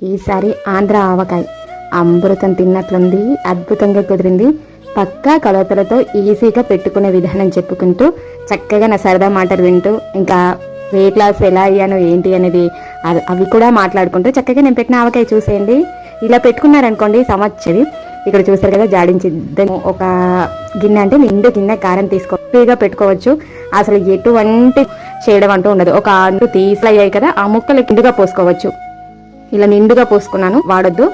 ఈసారి ఆంధ్ర ఆవకాయ అమృతం తిన్నట్లుంది, అద్భుతంగా కుదిరింది. పక్కా కొలతలతో ఈజీగా పెట్టుకునే విధానం చెప్పుకుంటూ చక్కగా నా సరదా మాటలు వింటూ ఇంకా వెయిట్ లాస్ ఎలా అయ్యాను ఏంటి అనేది అవి కూడా మాట్లాడుకుంటూ చక్కగా నేను పెట్టిన ఆవకాయ చూసేయండి. ఇలా పెట్టుకున్నారనుకోండి సంవత్సరం. ఇక్కడ చూసారు కదా, జాడించి ఒక గిన్నె అంటే నిండు గిన్నె కారం తీసుకో ఫ్రీగా పెట్టుకోవచ్చు. అసలు ఎటువంటి చేయడం అంటూ ఉండదు. ఒక అంటూ తీసలయ్యాయి కదా, ఆ ముక్కలు నిండుగా పోసుకోవచ్చు. ఇలా నిండుగా పోసుకున్నాను. వాడొద్దు,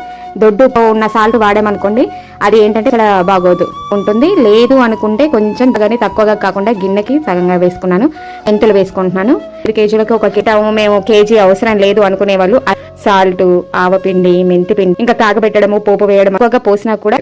దొడ్డు ఉన్న సాల్ట్ వాడామనుకోండి అది ఏంటంటే ఇక్కడ బాగోదు ఉంటుంది. లేదు అనుకుంటే కొంచెం కానీ తక్కువగా కాకుండా గిన్నెకి సగంగా వేసుకున్నాను. మెంతులు వేసుకుంటున్నాను. 2 కేజీలకు 1 కిలో. మేము కేజీ అవసరం లేదు అనుకునే వాళ్ళు సాల్ట్, ఆవపిండి, మెంతి పిండి ఇంకా కాగబెట్టడము, పోపు వేయడం ఎక్కువగా పోసినా కూడా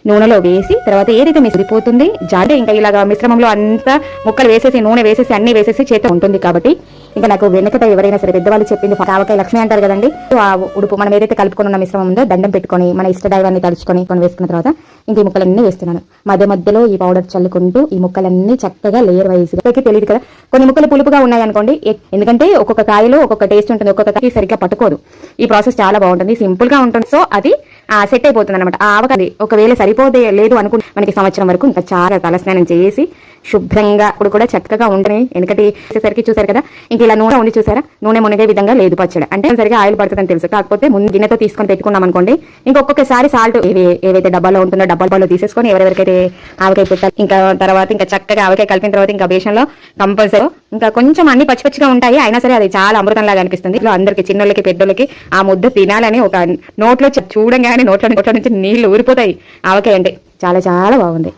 నూనెలో వేసి తర్వాత ఏదైతే మిగిలిపోతుంది జాడే ఇంకా ఇలాగా మిశ్రమంలో అంతా ముక్కలు వేసేసి నూనె వేసేసి అన్ని వేసేసి చేత ఉంటుంది. కాబట్టి ఇంకా నాకు వెనకట ఎవరైనా సరే పెద్దవాళ్ళు చెప్పింది ఆవకాయ లక్ష్మి అంటారు కదండి. ఆ ఉడుపు మనం ఏదైతే కలుపుకొని ఉన్న మిశ్రమం ఉందో దండం పెట్టుకొని మన ఇష్ట దైవాన్ని తడుచుకొని వేసుకున్న తర్వాత ఇంక ఈ ముక్కలన్నీ వేస్తున్నాను. మధ్యలో ఈ పౌడర్ చల్లుకుంటూ ఈ ముక్కలన్నీ చక్కగా లేయర్ వైజ్ గా తెలియదు కదా, కొన్ని ముక్కలు పులుపుగా ఉన్నాయి అనుకోండి. ఎందుకంటే ఒక్కొక్క కాయలో ఒక్కొక్క టేస్ట్ ఉంటుంది, ఒక్కొక్క కాయ సరిగ్గా పట్టుకోదు. ఈ ప్రాసెస్ చాలా బాగుంటుంది, సింపుల్ గా ఉంటుంది. సో అది సెట్ అయిపోతుంది అనమాట. ఆ ఆవకాయ ఒకవేళ సరిపోతే లేదు అనుకుంటే మనకి సంవత్సరం వరకు ఇంకా చాలా తలస్నానం చేసి శుభ్రంగా ఇప్పుడు కూడా చక్కగా ఉండని. ఎందుకంటే సరికి చూసారు కదా, ఇంక ఇలా నూనె ఉండి చూసారా, నూనె మునిగే విధంగా లేదు పచ్చడి అంటే సరిగా ఆయిల్ పడుతుందని తెలుసు. కాకపోతే ముందు గిన్నెతో తీసుకొని పెట్టుకున్నాం అనుకోండి, ఇంకొకసారి సాల్ట్ ఏవైతే డబ్బాలో ఉంటుందో డబ్బాలో తీసేసుకొని ఎవరెవరికైతే ఆవకాయ పెట్టాలి ఇంకా తర్వాత ఇంకా చక్కగా ఆవకాయ కలిపిన తర్వాత ఇంకా బేషన్లో కంపల్సరీ ఇంకా కొంచెం అన్ని పచ్చిగా ఉంటాయి. అయినా సరే అది చాలా అమృతంలాగా అనిపిస్తుంది. ఇలా అందరికి చిన్నోళ్ళకి పెద్దోళ్ళకి ఆ ముద్ద తినాలని ఒక నోట్లో చూడంగానే నోట్లో నుంచి నీళ్లు ఊరిపోతాయి. ఆవకాయ అంటే చాలా చాలా బాగుంది.